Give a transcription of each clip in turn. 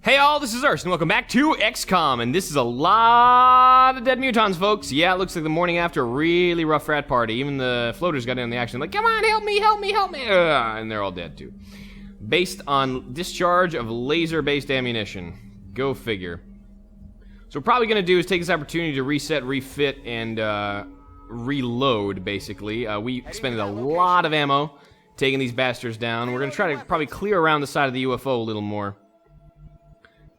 Hey all, this is Urs, and welcome back to XCOM, and this is a lot of dead mutants, folks. Yeah, it looks like the morning after a really rough frat party. Even the floaters got in on the action, like, come on, help me, help me, help me! And they're all dead, too. Based on discharge of laser-based ammunition. Go figure. So what we're probably going to do is take this opportunity to reset, refit, and reload, basically. We expended a lot of ammo taking these bastards down. We're going to try to probably clear around the side of the UFO a little more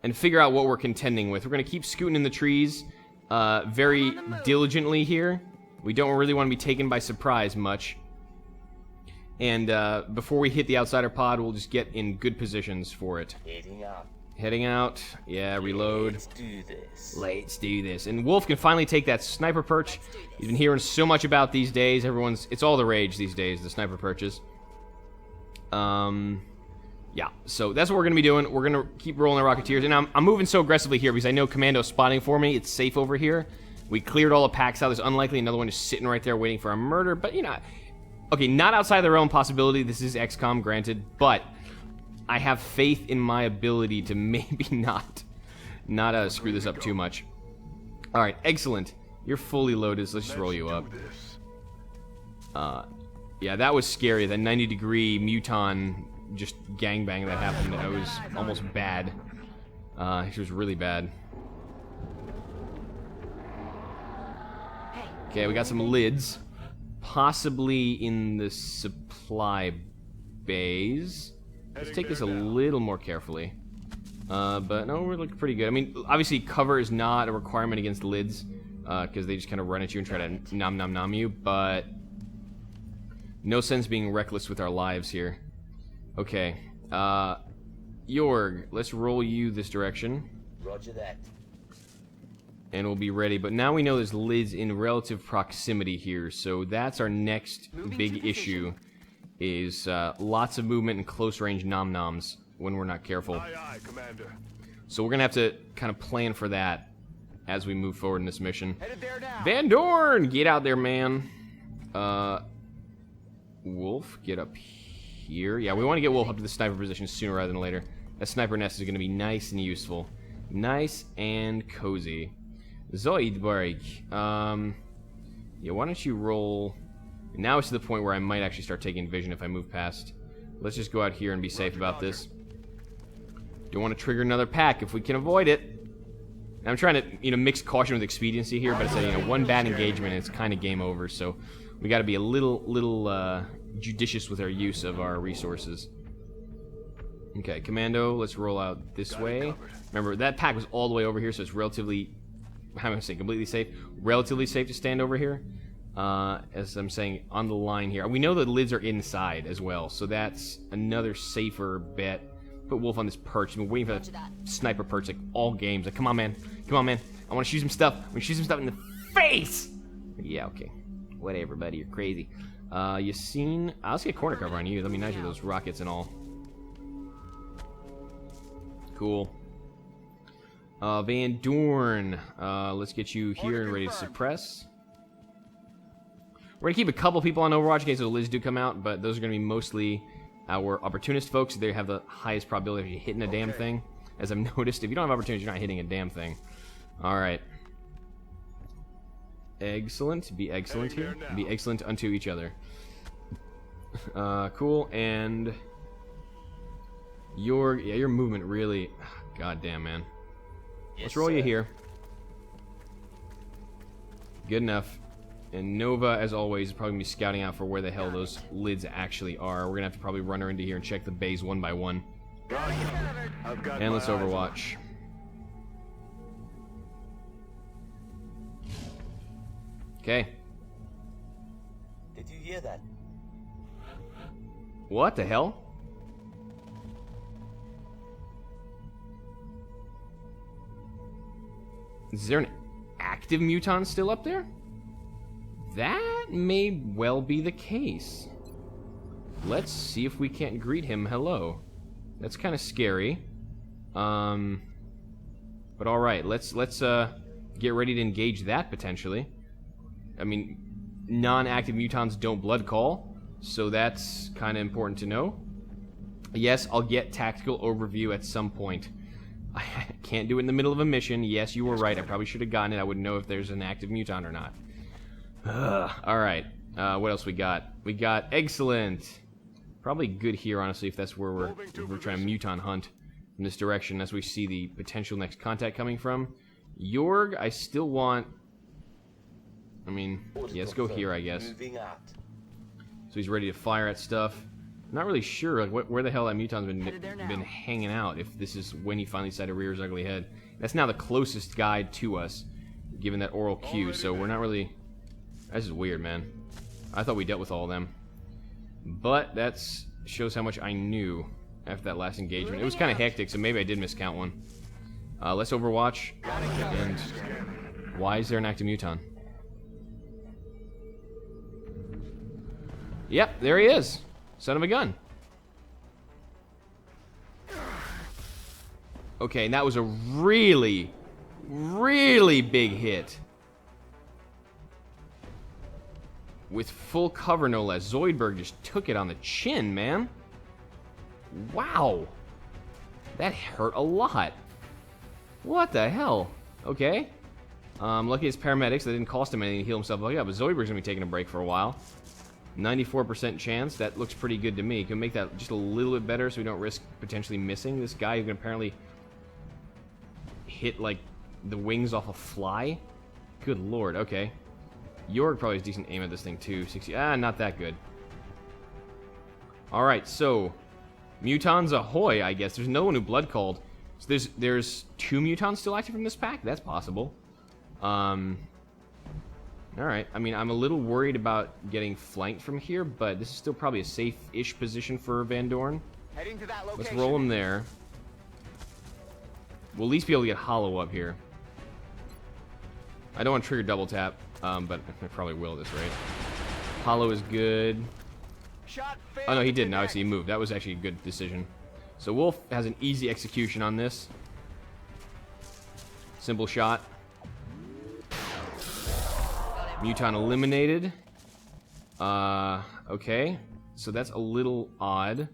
and figure out what we're contending with. We're going to keep scooting in the trees very diligently here. We don't really want to be taken by surprise much. And before we hit the outsider pod, we'll just get in good positions for it. Heading out. Yeah, reload. Let's do this. And Wolf can finally take that sniper perch. He's been hearing so much about these days. It's all the rage these days, the sniper perches. Yeah, so that's what we're going to be doing. We're going to keep rolling the Rocketeers. And I'm moving so aggressively here because I know Commando's spotting for me. It's safe over here. We cleared all the packs out. There's unlikely another one just sitting right there waiting for a murder. But, you know, okay, not outside the realm possibility. This is XCOM, granted. But I have faith in my ability to maybe not screw this up too much. All right, excellent. You're fully loaded, so let's just roll you up. Yeah, that was scary. That 90-degree muton just gangbang that happened. That was almost bad. It was really bad. Okay, we got some lids. Possibly in the supply bays. Let's take this a little more carefully. But no, we're looking pretty good. I mean, obviously cover is not a requirement against lids, because they just kind of run at you and try to nom you, but no sense being reckless with our lives here. Okay, Jorg, let's roll you this direction. Roger that. And we'll be ready, but now we know there's lids in relative proximity here, so that's our next big issue, is lots of movement and close-range nom-noms when we're not careful. Aye, aye, Commander. So we're going to have to kind of plan for that as we move forward in this mission. Headed there now. Van Dorn, get out there, man. Wolf, get up here. Yeah, we want to get Wolf up to the sniper position sooner rather than later. That sniper nest is going to be nice and useful. Nice and cozy. Zoidberg. Yeah, why don't you roll... Now it's to the point where I might actually start taking vision if I move past. Let's just go out here and be safe about this. Don't want to trigger another pack if we can avoid it. And I'm trying to, you know, mix caution with expediency here, but it's a, one bad engagement and it's kind of game over. So we got to be a little judicious with our use of our resources. Okay, Commando, let's roll out this way. Remember, that pack was all the way over here, so it's relatively, how am I going to say, completely safe? Relatively safe to stand over here. As I'm saying, on the line here. We know the lids are inside as well, so that's another safer bet. Put Wolf on this perch. I've been waiting for that sniper perch like all games. Like, come on, man. Come on, man. I want to shoot some stuff. I want to shoot some stuff in the face! Yeah, okay. Whatever, buddy. You're crazy. You seen... I'll get corner cover on you. That'd be nice with those rockets and all. Cool. Van Dorn. Let's get you here and ready to suppress. We're going to keep a couple people on Overwatch in case the lids do come out, but those are going to be mostly our opportunist folks. They have the highest probability of hitting a damn thing. As I've noticed, if you don't have opportunities, you're not hitting a damn thing. Alright. Excellent. Be excellent here. Be excellent unto each other. Cool, and... your movement really... God damn, man. Let's roll you here. Good enough. And Nova, as always, is probably going to be scouting out for where the hell those lids actually are. We're going to have to probably run her into here and check the bays one by one. And let's Overwatch. Okay. Did you hear that? What the hell? Is there an active mutant still up there? That may well be the case. Let's see if we can't greet him hello. That's kind of scary. But all right, let's get ready to engage that potentially. I mean, non-active mutants don't blood call, so that's kind of important to know. Yes, I'll get tactical overview at some point. I can't do it in the middle of a mission. Yes, you were right. I probably should have gotten it. I wouldn't know if there's an active mutant or not. Alright. What else we got? We got excellent. Probably good here, honestly, if that's where we're trying to mutant hunt in this direction, as we see the potential next contact coming from. Jorg, I still want... I mean, yeah, let's go here, I guess. So he's ready to fire at stuff. I'm not really sure like where the hell that mutant's been hanging out, if this is when he finally decided to rear his ugly head. That's now the closest guide to us, given that oral cue, so we're not really... This is weird, man. I thought we dealt with all of them. But that shows how much I knew after that last engagement. It was kind of hectic, so maybe I did miscount one. Let's Overwatch. And why is there an active mutant? Yep, there he is. Son of a gun. Okay, and that was a really, really big hit. With full cover, no less. Zoidberg just took it on the chin, man. Wow. That hurt a lot. What the hell? Okay. Lucky it's paramedics. That didn't cost him anything to heal himself up. Yeah, but Zoidberg's gonna be taking a break for a while. 94% chance. That looks pretty good to me. Can we make that just a little bit better so we don't risk potentially missing this guy who can apparently hit, like, the wings off a fly? Good lord, okay. Jorg probably has decent aim at this thing, too. 60, not that good. Alright, so... Mutants ahoy, I guess. There's no one who blood called. So there's 2 mutants still active from this pack? That's possible. Alright, I mean, I'm a little worried about getting flanked from here, but this is still probably a safe-ish position for Van Dorn. Heading to that location. Let's roll him there. We'll at least be able to get Hollow up here. I don't want to trigger double tap, but I probably will at this rate. Hollow is good. Oh no, he didn't. Obviously, he moved. That was actually a good decision. So Wolf has an easy execution on this. Simple shot. Mutant eliminated. Okay. So that's a little odd.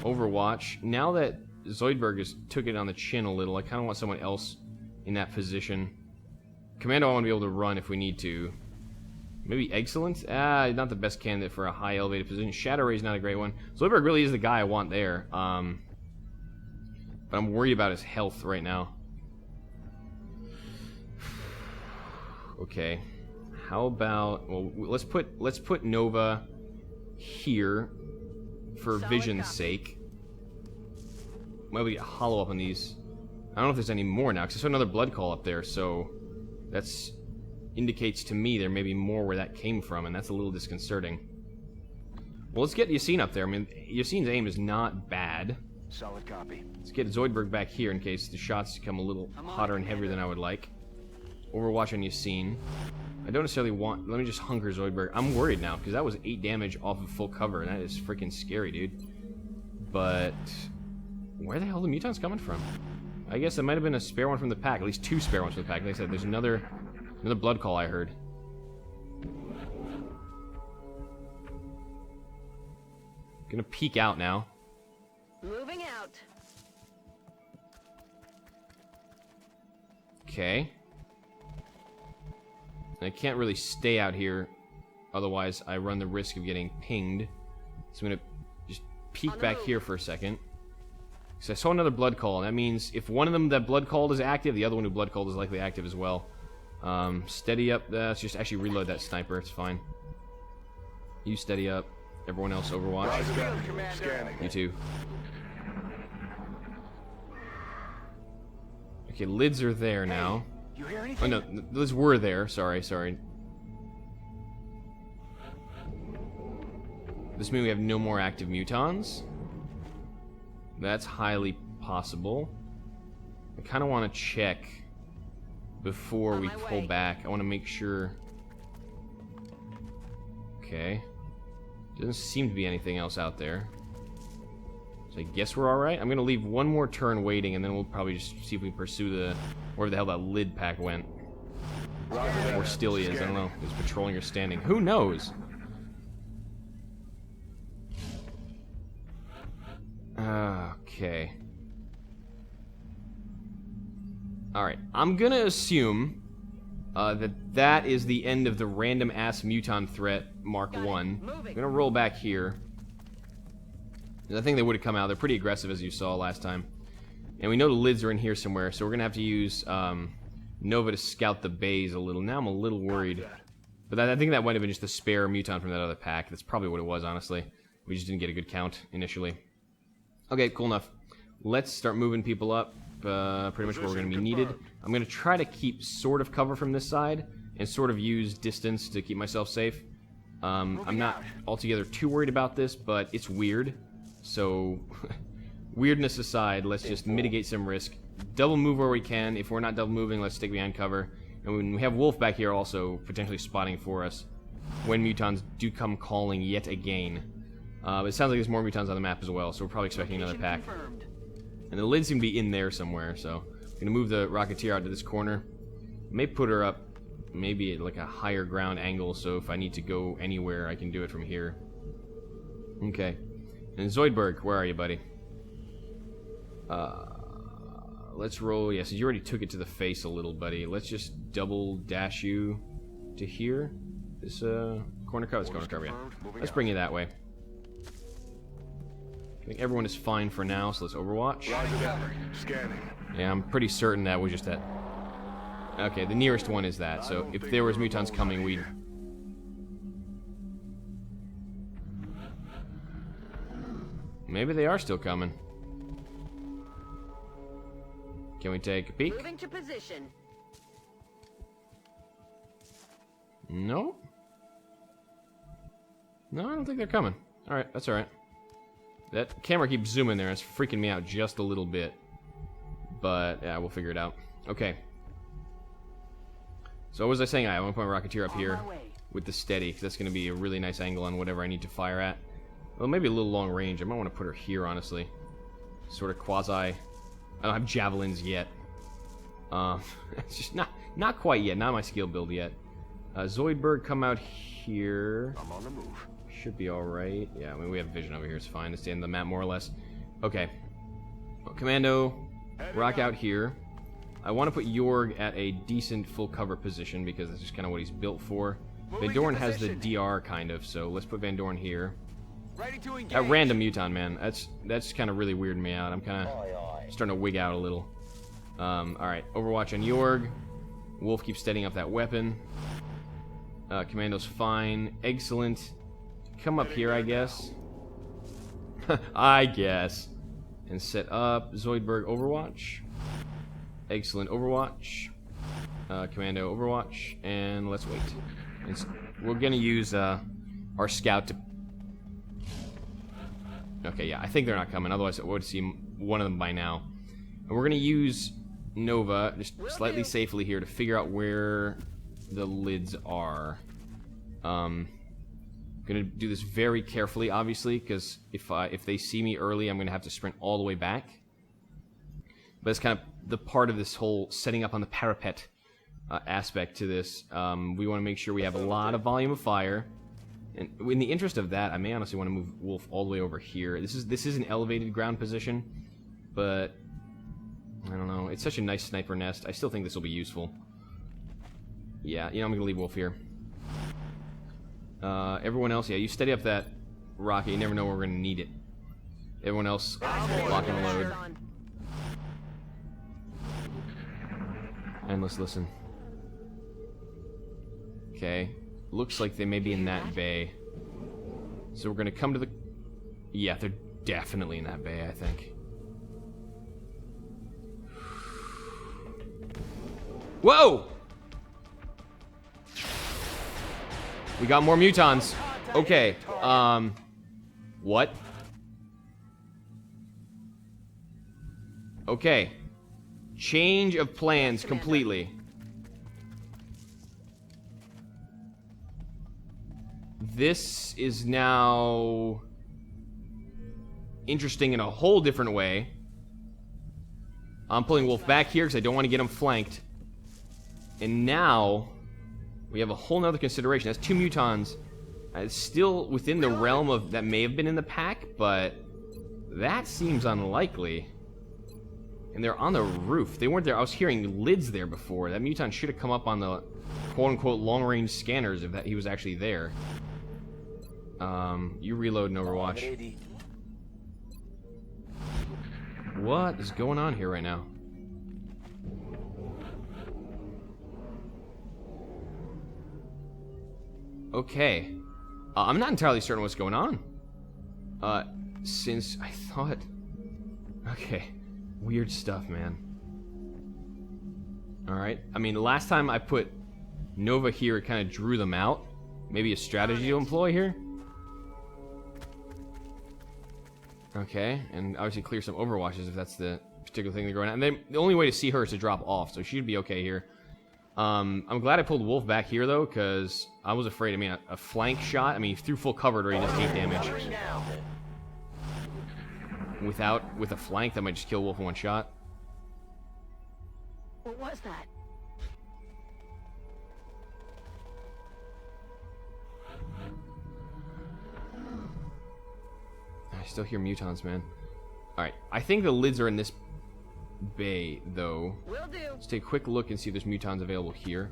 Overwatch. Now that Zoidberg has took it on the chin a little, I kind of want someone else in that position. Commando I want to be able to run if we need to. Maybe Excellent? Not the best candidate for a high elevated position. Shadow Ray is not a great one. Zoidberg really is the guy I want there. But I'm worried about his health right now. Okay. How about... Well, let's put Nova here for vision's sake. Might we get Hollow up on these? I don't know if there's any more now, because I saw another blood call up there, so... That's... indicates to me there may be more where that came from, and that's a little disconcerting. Well, let's get Yassine up there. I mean, Yassine's aim is not bad. Solid copy. Let's get Zoidberg back here in case the shots become a little hotter and heavier than I would like. Overwatch on Yassine. I don't necessarily want... Let me just hunker Zoidberg. I'm worried now, because that was 8 damage off of full cover, and that is freaking scary, dude. But... where the hell are the mutants coming from? I guess there might have been a spare one from the pack. At least 2 spare ones from the pack. Like I said, there's another blood call I heard. Gonna peek out now. Moving out. Okay. I can't really stay out here, otherwise I run the risk of getting pinged. So I'm gonna just peek back here for a second. So I saw another blood call, and that means if one of them that blood called is active, the other one who blood called is likely active as well. Steady up. Let's just actually reload that sniper. It's fine. You steady up. Everyone else Overwatch. You too. Okay, lids are there now. You hear anything? Oh no, lids were there. Sorry. This means we have no more active mutants. That's highly possible. I kind of want to check before we pull back. I want to make sure. Okay. Doesn't seem to be anything else out there. So I guess we're alright. I'm going to leave one more turn waiting, and then we'll probably just see if we pursue the... wherever the hell that lid pack went. Or still he is. I don't know. He's patrolling or standing. Who knows? Okay. Alright, I'm gonna assume that is the end of the random-ass mutant threat Mark 1. I'm gonna roll back here. I think they would have come out. They're pretty aggressive, as you saw last time. And we know the lids are in here somewhere, so we're gonna have to use Nova to scout the bays a little. Now I'm a little worried. But I think that might have been just the spare mutant from that other pack. That's probably what it was, honestly. We just didn't get a good count initially. Okay, cool enough. Let's start moving people up. Pretty much where we're going to be needed. I'm going to try to keep sort of cover from this side and sort of use distance to keep myself safe. I'm not altogether too worried about this, but it's weird. So, weirdness aside, let's just mitigate some risk. Double move where we can. If we're not double moving, let's stick behind cover. And when we have Wolf back here also potentially spotting for us when mutants do come calling yet again. It sounds like there's more mutants on the map as well, so we're probably expecting another pack. And the lids seem to be in there somewhere, so I'm going to move the Rocketeer out to this corner. May put her up maybe at like a higher ground angle, so if I need to go anywhere, I can do it from here. Okay. And Zoidberg, where are you, buddy? Let's roll. Yes, you already took it to the face a little, buddy. Let's just double dash you to here. This corner cover. This corner cover, yeah. Let's bring you that way. I think everyone is fine for now, so let's overwatch. Yeah, I'm pretty certain that was just that. Okay, the nearest one is that, so if there was mutants coming, we'd... Maybe they are still coming. Can we take a peek? Moving to position. No? No, I don't think they're coming. Alright, that's alright. That camera keeps zooming there. It's freaking me out just a little bit. But, yeah, we'll figure it out. Okay. So, what was I saying? I want to put my Rocketeer up here with the steady, because that's going to be a really nice angle on whatever I need to fire at. Well, maybe a little long range. I might want to put her here, honestly. Sort of quasi... I don't have javelins yet. It's just not quite yet. Not my skill build yet. Zoidberg, come out here. I'm on the move. Should be alright. Yeah, I mean, we have vision over here. It's fine. It's the end of the map, more or less. Okay. Well, Commando, rock out here. I want to put Jorg at a decent full cover position because that's just kind of what he's built for. Van Doren has the DR, kind of, so let's put Van Doren here. Ready to engage. That random mutant, man. That's kind of really weirding me out. I'm kind of starting to wig out a little. Alright, Overwatch on Jorg. Wolf keeps steadying up that weapon. Commando's fine. Excellent. Come up here, I guess. I guess. And set up Zoidberg Overwatch. Excellent Overwatch. Commando Overwatch. And let's wait. We're going to use our scout to... Okay, yeah, I think they're not coming. Otherwise, I would see one of them by now. And we're going to use Nova, just slightly safely here, to figure out where the lids are. Gonna do this very carefully, obviously, because if they see me early, I'm gonna have to sprint all the way back. But it's kind of the part of this whole setting up on the parapet aspect to this. We want to make sure we have a lot of volume of fire, and in the interest of that, I may honestly want to move Wolf all the way over here. This is an elevated ground position, but I don't know. It's such a nice sniper nest. I still think this will be useful. Yeah, you know, I'm gonna leave Wolf here. Everyone else, yeah, you steady up that rocket. You never know where we're gonna need it. Everyone else, lock and load. And let's listen. Okay, looks like they may be in that bay. So we're gonna come to the... Yeah, they're definitely in that bay, I think. Whoa! We got more mutants. Okay. What? Okay. Change of plans completely. This is now interesting in a whole different way. I'm pulling Wolf back here because I don't want to get him flanked. And now we have a whole nother consideration. That's two mutants. It's still within the realm of that may have been in the pack, but that seems unlikely. And they're on the roof. They weren't there. I was hearing lids there before. That mutant should have come up on the quote-unquote long-range scanners if that he was actually there. You reload and Overwatch. Ready. What is going on here right now? Okay. I'm not entirely certain what's going on. Since I thought... Okay. Weird stuff, man. Alright. I mean, last time I put Nova here, it kind of drew them out. Maybe a strategy to employ here? Okay, and obviously clear some Overwatches if that's the particular thing they're going on. And the only way to see her is to drop off, so she'd be okay here. I'm glad I pulled Wolf back here, though, because I was afraid. I mean, a flank shot, I mean, through full cover, it already does 8 damage. With a flank, that might just kill Wolf in one shot. What was that? I still hear mutants, man. Alright, I think the lids are in this bay, though. Will do. Let's take a quick look and see if there's mutants available here.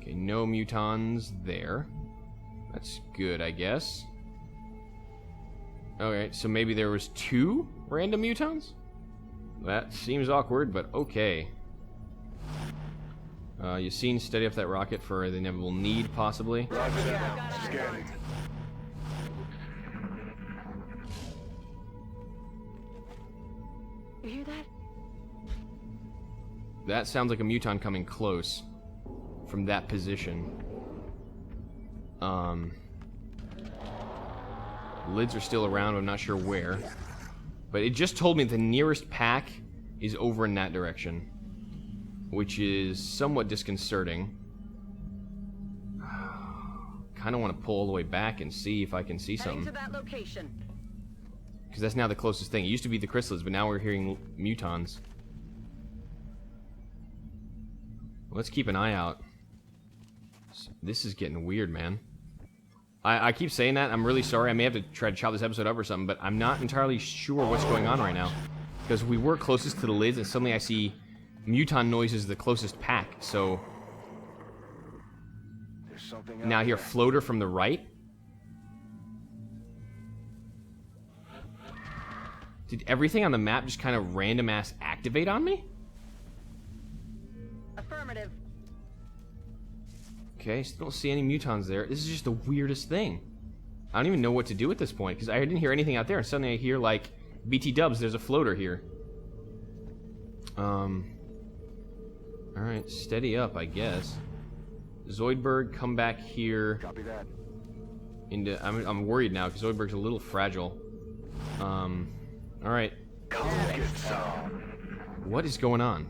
Okay, no mutants there. That's good, I guess. Okay, so maybe there was 2 random mutants? That seems awkward, but okay. Yassine, steady up that rocket for the inevitable need, possibly. You hear that? That sounds like a mutant coming close from that position. Lids are still around, but I'm not sure where. But it just told me the nearest pack is over in that direction, which is somewhat disconcerting. Kind of want to pull all the way back and see if I can see Heading something. to that location. Because that's now the closest thing. It used to be the Chryssalids, but now we're hearing mutants. Let's keep an eye out. This is getting weird, man. I keep saying that. I'm really sorry. I may have to try to chop this episode up or something, but I'm not entirely sure what's going on right now. Because we were closest to the lids, and suddenly I see mutant noises the closest pack. So now I hear floater from the right. Did everything on the map just kind of random ass activate on me? Affirmative. Okay, still don't see any mutants there. This is just the weirdest thing. I don't even know what to do at this point, because I didn't hear anything out there, and suddenly I hear, like, BT dubs, there's a floater here. Alright, steady up, I guess. Zoidberg, come back here. Copy that. I'm worried now, because Zoidberg's a little fragile. Alright. Come get some. What is going on?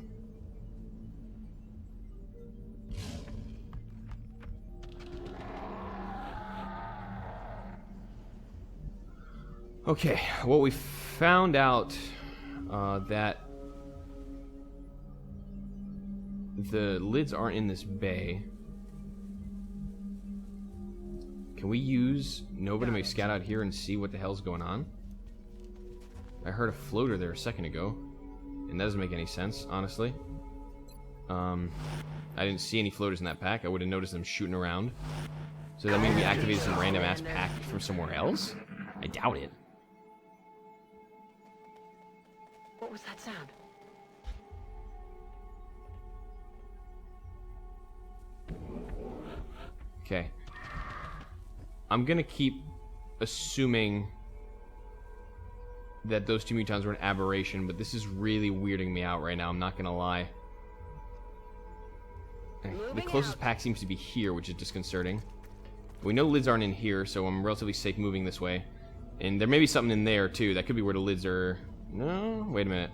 Okay, well, we found out that the lids aren't in this bay. Can we use Nova to make scout out here and see what the hell's going on? I heard a floater there a second ago, and that doesn't make any sense, honestly. I didn't see any floaters in that pack. I would have noticed them shooting around. So does that mean we activated some random ass pack from somewhere else? I doubt it. What was that sound? Okay. I'm gonna keep assuming that those 2 mutants were an aberration, but this is really weirding me out right now, I'm not gonna lie. Okay, the closest pack seems to be here, which is disconcerting. We know lids aren't in here, so I'm relatively safe moving this way. And there may be something in there, too. That could be where the lids are... No, wait a minute.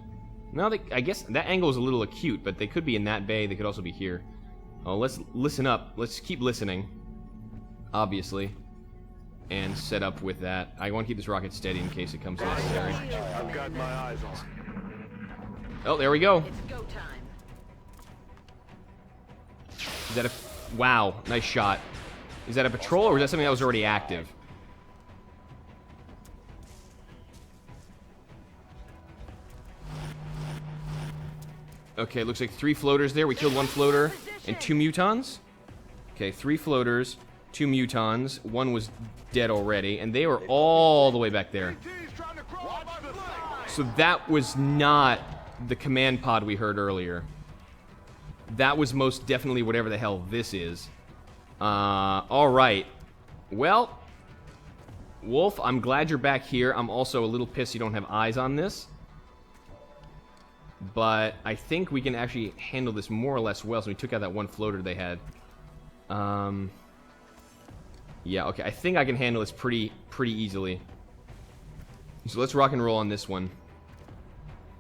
No, I guess that angle is a little acute, but they could be in that bay. They could also be here. Oh, let's listen up. Let's keep listening, obviously, and set up with that. I want to keep this rocket steady in case it comes necessary. I've got my eyes on. Oh, there we go. It's go time. Is that a... Wow, nice shot. Is that a patrol, or is that something that was already active? Okay, looks like 3 floaters there. We killed 1 floater and 2 mutons. Okay, 3 floaters, 2 mutons. 1 was dead already, and they were all the way back there. So that was not the command pod we heard earlier. That was most definitely whatever the hell this is. Alright. Well, Wolf, I'm glad you're back here. I'm also a little pissed you don't have eyes on this. But I think we can actually handle this more or less well. So we took out that 1 floater they had. Yeah, okay. I think I can handle this pretty easily. So let's rock and roll on this one.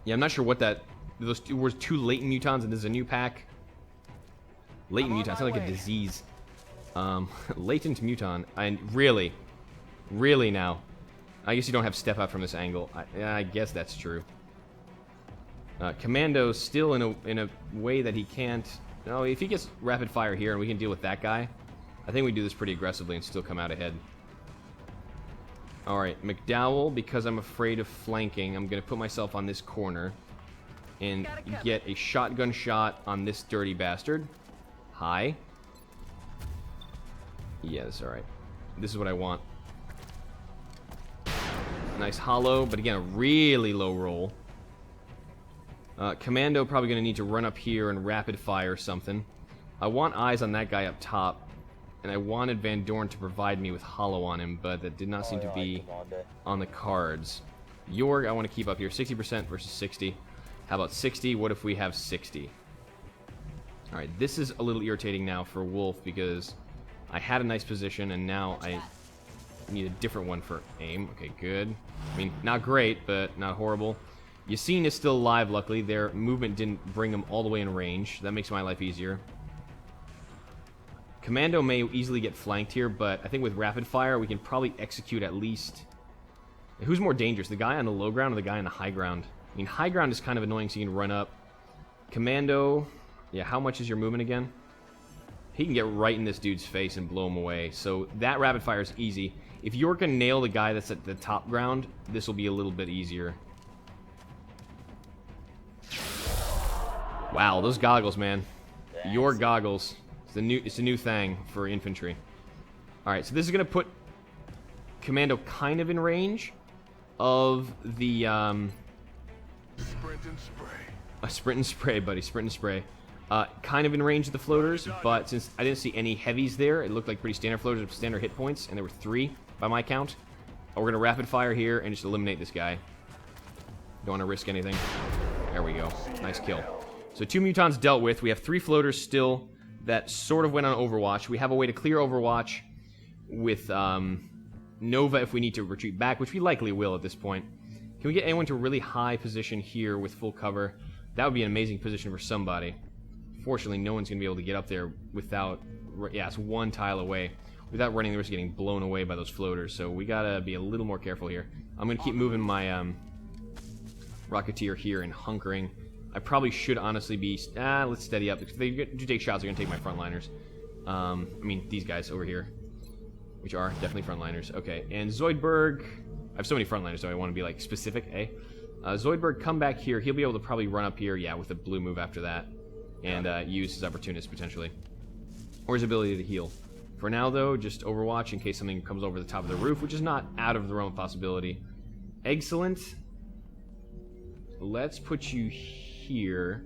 Yeah, I'm not sure what that... Those were 2 latent mutons, and this is a new pack. Latent mutant. Sounds like a disease. Latent muton. And really now. I guess you don't have step out from this angle. I guess that's true. Commando still in a way that he can't... No, if he gets rapid fire here and we can deal with that guy, I think we do this pretty aggressively and still come out ahead. Alright, McDowell, because I'm afraid of flanking, I'm going to put myself on this corner and get a shotgun shot on this dirty bastard. Hi. Yeah, that's alright. This is what I want. Nice hollow, but again, a really low roll. Commando probably going to need to run up here and rapid fire something. I want eyes on that guy up top, and I wanted Van Dorn to provide me with hollow on him, but that did not seem to be on the cards. Jorg, I want to keep up here. 60% versus 60. How about 60? What if we have 60? Alright, this is a little irritating now for Wolf because I had a nice position, and now I need a different one for aim. Okay, good. I mean, not great, but not horrible. Yassine is still alive, luckily. Their movement didn't bring them all the way in range. That makes my life easier. Commando may easily get flanked here, but I think with rapid fire, we can probably execute at least... Who's more dangerous, the guy on the low ground or the guy on the high ground? I mean, high ground is kind of annoying, so you can run up. Commando... Yeah, how much is your movement again? He can get right in this dude's face and blow him away. So that rapid fire is easy. If you're going to nail the guy that's at the top ground, this will be a little bit easier. Wow, those goggles, man. Your goggles. It's a new thing for infantry. Alright, so this is going to put Commando kind of in range of the... Sprint and spray. Sprint and spray, buddy. Sprint and spray. Kind of in range of the floaters, but since I didn't see any heavies there, it looked like pretty standard floaters with standard hit points, and there were 3 by my count. We're going to rapid fire here and just eliminate this guy. Don't want to risk anything. There we go. Nice kill. So 2 mutons dealt with. We have 3 floaters still that sort of went on Overwatch. We have a way to clear Overwatch with Nova if we need to retreat back, which we likely will at this point. Can we get anyone to a really high position here with full cover? That would be an amazing position for somebody. Fortunately, no one's going to be able to get up there without... Yeah, it's 1 tile away. Without running the risk of getting blown away by those floaters. So we got to be a little more careful here. I'm going to keep moving my Rocketeer here and hunkering. I probably should honestly be... let's steady up. If they do take shots, they're going to take my frontliners. I mean, these guys over here. Which are definitely frontliners. Okay, and Zoidberg... I have so many frontliners, so I want to be, like, specific, eh? Zoidberg, come back here. He'll be able to probably run up here, yeah, with a blue move after that. And use his opportunist, potentially. Or his ability to heal. For now, though, just Overwatch in case something comes over the top of the roof, which is not out of the realm of possibility. Excellent. Let's put you here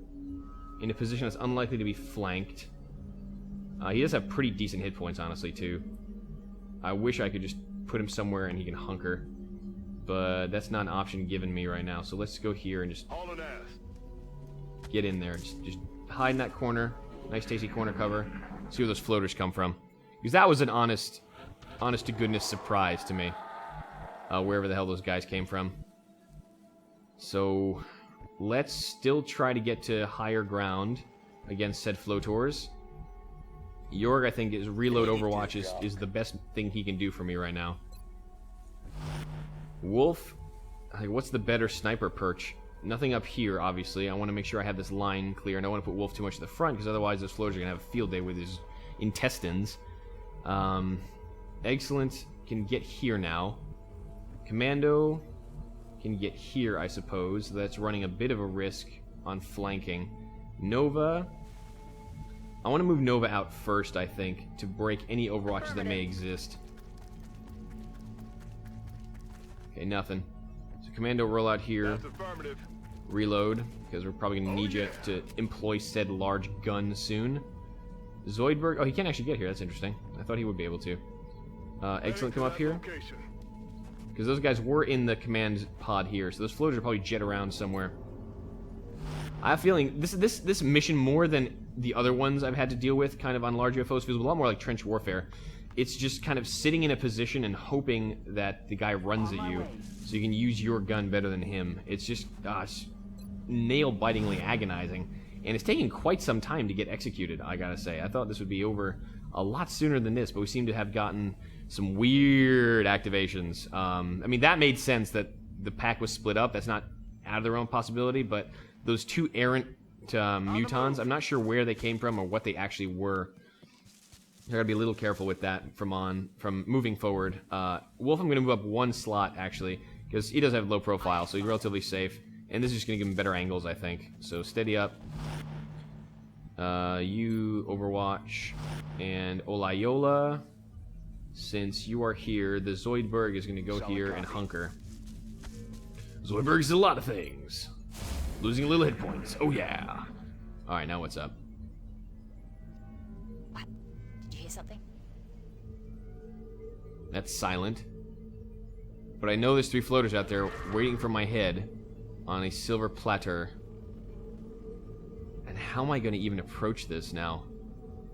in a position that's unlikely to be flanked. He does have pretty decent hit points, honestly, too. I wish I could just put him somewhere and he can hunker. But that's not an option given me right now. So let's go here and just get in there. Just hide in that corner. Nice, tasty corner cover. See where those floaters come from. Because that was an honest to goodness surprise to me. Wherever the hell those guys came from. So let's still try to get to higher ground against said floaters. Jorg, I think, is reload Overwatch is the best thing he can do for me right now. Wolf, what's the better sniper perch? Nothing up here, obviously. I want to make sure I have this line clear, and I want to put Wolf too much to the front, because otherwise those floaters are going to have a field day with his intestines. Excellent. Can get here now. Commando can get here, I suppose. That's running a bit of a risk on flanking. Nova. I want to move Nova out first, I think, to break any overwatches that may exist. Okay, nothing. So Commando roll out here. That's affirmative. Reload, because we're probably going to need you to employ said large gun soon. Zoidberg. Oh, he can't actually get here. That's interesting. I thought he would be able to. Excellent, come up here. Because those guys were in the command pod here, so those floaters are probably jet around somewhere. I have a feeling this mission, more than the other ones I've had to deal with kind of on large UFOs, feels a lot more like trench warfare. It's just kind of sitting in a position and hoping that the guy runs at you so you can use your gun better than him. It's just, it's nail-bitingly agonizing. And it's taking quite some time to get executed, I gotta say. I thought this would be over a lot sooner than this, but we seem to have gotten some weird activations. I mean, that made sense that the pack was split up. That's not out of the realm of possibility, but those two errant mutants, I'm not sure where they came from or what they actually were. I gotta be a little careful with that from moving forward. Wolf, I'm gonna move up one slot, actually, because he does have low profile, so he's relatively safe. And this is just going to give him better angles, I think. So steady up. You, Overwatch, and Olayola. Since you are here, the Zoidberg is going to go here and hunker. Zoidberg's a lot of things. Losing a little hit points. Oh, yeah. Alright, now what's up? What? Did you hear something? That's silent. But I know there's 3 floaters out there waiting for my head on a silver platter. And how am I going to even approach this now?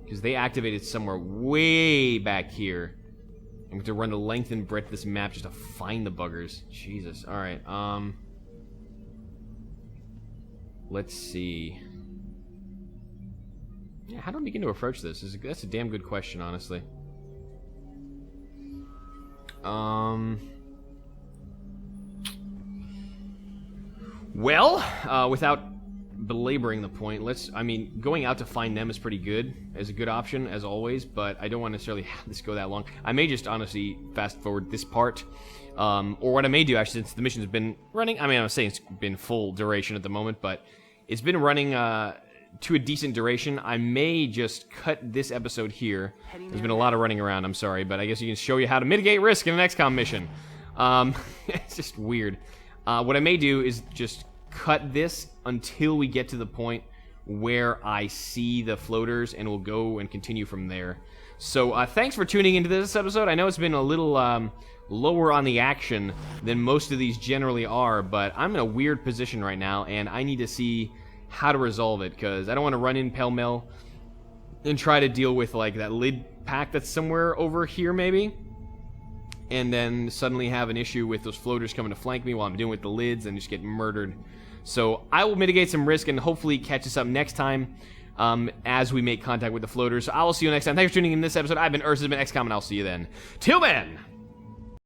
Because they activated somewhere way back here. I'm going to run the length and breadth of this map just to find the buggers. Jesus. Alright, let's see. Yeah, how do I begin to approach this? That's a damn good question, honestly. Well, without belaboring the point, going out to find them is pretty good, as a good option, as always, but I don't want to necessarily have this go that long. I may just honestly fast forward this part, or what I may do, actually, since the mission's been running, I mean, I'm saying it's been full duration at the moment, but it's been running to a decent duration. I may just cut this episode here. There's been a lot of running around, I'm sorry, but I guess you can show you how to mitigate risk in an XCOM mission. It's just weird. What I may do is just cut this until we get to the point where I see the floaters, and we'll go and continue from there. So thanks for tuning into this episode. I know it's been a little lower on the action than most of these generally are, but I'm in a weird position right now, and I need to see how to resolve it, because I don't want to run in pell-mell and try to deal with like that lid pack that's somewhere over here maybe, and then suddenly have an issue with those floaters coming to flank me while I'm dealing with the lids and just get murdered. So I will mitigate some risk and hopefully catch us up next time as we make contact with the floaters. So I will see you next time. Thanks for tuning in this episode. I've been Urs, this has been XCOM, and I'll see you then. Till then!